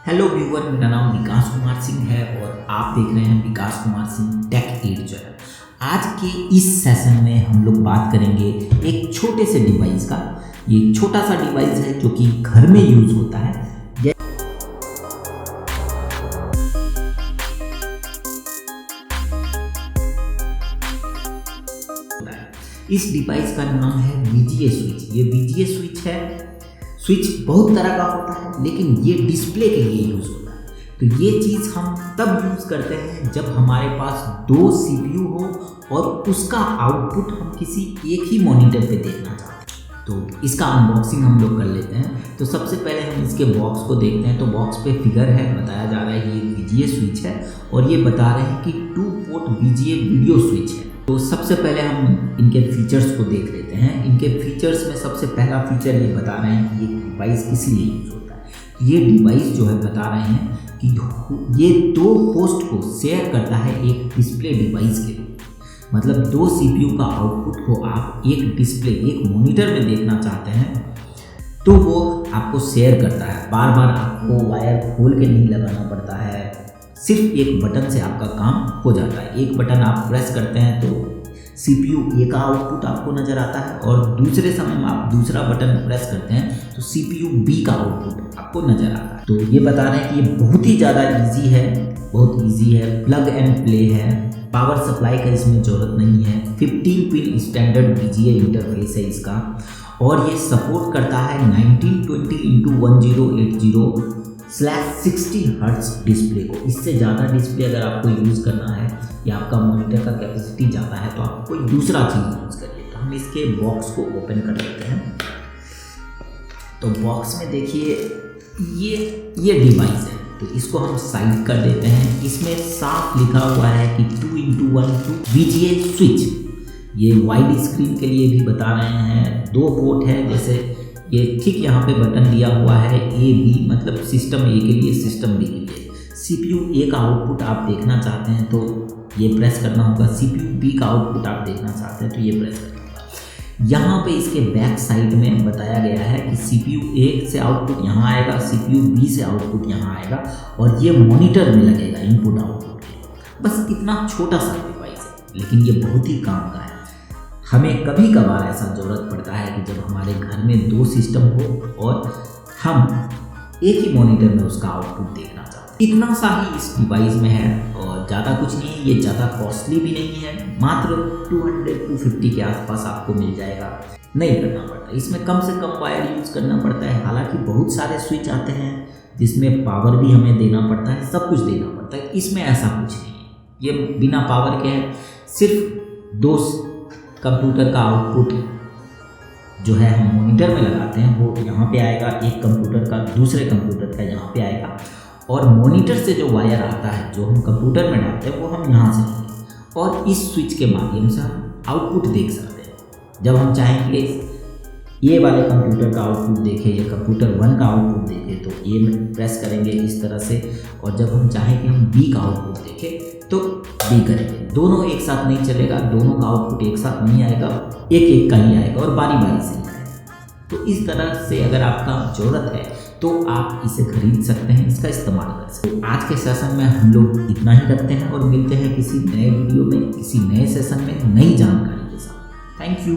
Hello viewer, मेरा नाम विकास कुमार सिंह है और आप देख रहे हैं Vikas Kumar Singh tech ed channel. आज के इस सेशन में हम लोग बात करेंगे एक छोटे से डिवाइस का। ये छोटा सा डिवाइस है जो कि घर में यूज होता है। इस डिवाइस का नाम है VGA स्विच। ये VGA स्विच है। स्विच बहुत तरह का होता है, लेकिन ये डिस्प्ले के लिए यूज़ होता है। तो ये चीज़ हम तब यूज़ करते हैं जब हमारे पास दो CPU हो और उसका आउटपुट हम किसी एक ही मॉनिटर पे देखना चाहते हैं। तो इसका अनबॉक्सिंग हम लोग कर लेते हैं। तो सबसे पहले हम इसके बॉक्स को देखते हैं। तो बॉक्स पे फिगर है, बताया जा रहा है कि ये VGA स्विच है और ये बता रहे हैं कि 2 पोर्ट VGA वीडियो स्विच है। तो सबसे पहले हम इनके फीचर्स को देख लेते हैं। इनके फीचर्स में सबसे पहला फीचर ये बता रहे हैं कि ये डिवाइस किस लिए यूज होता है। ये डिवाइस जो है बता रहे हैं कि ये 2 होस्ट को शेयर करता है एक डिस्प्ले डिवाइस के लिए। मतलब 2 CPU का आउटपुट को आप एक डिस्प्ले, एक मॉनिटर में देखना चाहते हैं तो वो आपको शेयर करता है। बार बार आपको वायर खोल के नहीं लगाना पड़ता है, सिर्फ एक बटन से आपका काम हो जाता है। एक बटन आप प्रेस करते हैं तो CPU A का आउटपुट आपको नज़र आता है और दूसरे समय में आप दूसरा बटन प्रेस करते हैं तो CPU B का आउटपुट आपको नज़र आता है। तो ये बता रहे हैं कि ये बहुत ही ज़्यादा इजी है, बहुत इजी है, प्लग एंड प्ले है, पावर सप्लाई का इसमें ज़रूरत नहीं है। 15 पिन स्टैंडर्ड VGA इंटरफेस है इसका और ये सपोर्ट करता है 1920x1080/60 हर्ट्ज डिस्प्ले को। इससे ज़्यादा डिस्प्ले अगर आपको यूज़ करना है या आपका मॉनिटर का कैपेसिटी ज़्यादा है तो आप कोई दूसरा चीज़ यूज़ करिए। तो हम इसके बॉक्स को ओपन कर लेते हैं। तो बॉक्स में देखिए ये डिवाइस है, तो इसको हम साइड कर देते हैं। इसमें साफ लिखा हुआ है कि 2x1 VGA स्विच। ये वाइड स्क्रीन के लिए भी बता रहे हैं। 2 पोर्ट है, जैसे ये ठीक यहाँ पे बटन दिया हुआ है A B, मतलब सिस्टम A के लिए, सिस्टम B के लिए। CPU A का आउटपुट आप देखना चाहते हैं तो ये प्रेस करना होगा। CPU B का आउटपुट आप देखना चाहते हैं तो ये प्रेस करना होगा। यहाँ पे इसके बैक साइड में बताया गया है कि CPU A से आउटपुट यहाँ आएगा, CPU B से आउटपुट यहाँ आएगा और ये मॉनिटर में लगेगा इनपुट आउटपुट के। बस इतना छोटा सा डिवाइस है, लेकिन ये बहुत ही काम का है। हमें कभी कभार ऐसा ज़रूरत पड़ता है कि जब हमारे घर में 2 सिस्टम हो और हम एक ही मॉनिटर में उसका आउटपुट देखना चाहते हैं। इतना सा ही इस डिवाइस में है और ज़्यादा कुछ नहीं है। ये ज़्यादा कॉस्टली भी नहीं है, मात्र 200-250 के आसपास आपको मिल जाएगा। नहीं करना पड़ता, इसमें कम से कम वायर यूज़ करना पड़ता है। हालांकि बहुत सारे स्विच आते हैं जिसमें पावर भी हमें देना पड़ता है, सब कुछ देना पड़ता है। इसमें ऐसा कुछ नहीं है, ये बिना पावर के है। सिर्फ 2 कंप्यूटर का आउटपुट जो है हम मॉनिटर में लगाते हैं वो यहाँ पे आएगा, एक कंप्यूटर का दूसरे कंप्यूटर का यहाँ पे आएगा और मॉनिटर से जो वायर आता है जो हम कंप्यूटर में डालते हैं वो हम यहाँ से लेंगे और इस स्विच के माध्यम से हम आउटपुट देख सकते हैं। जब हम चाहेंगे ये वाले कंप्यूटर का आउटपुट देखें या कंप्यूटर 1 का आउटपुट देखें तो ये में प्रेस करेंगे इस तरह से, और जब हम चाहें कि हम B का आउटपुट देखें तो B करेंगे। दोनों एक साथ नहीं चलेगा, दोनों का आउटपुट एक साथ नहीं आएगा, एक एक का ही आएगा और बारी बारी से ही आएगा। तो इस तरह से अगर आपका ज़रूरत है तो आप इसे खरीद सकते हैं, इसका इस्तेमाल कर सकते हैं। तो आज के सेशन में हम लोग इतना ही रखते हैं और मिलते हैं किसी नए वीडियो में, किसी नए सेशन में नई जानकारी के साथ। Thank you.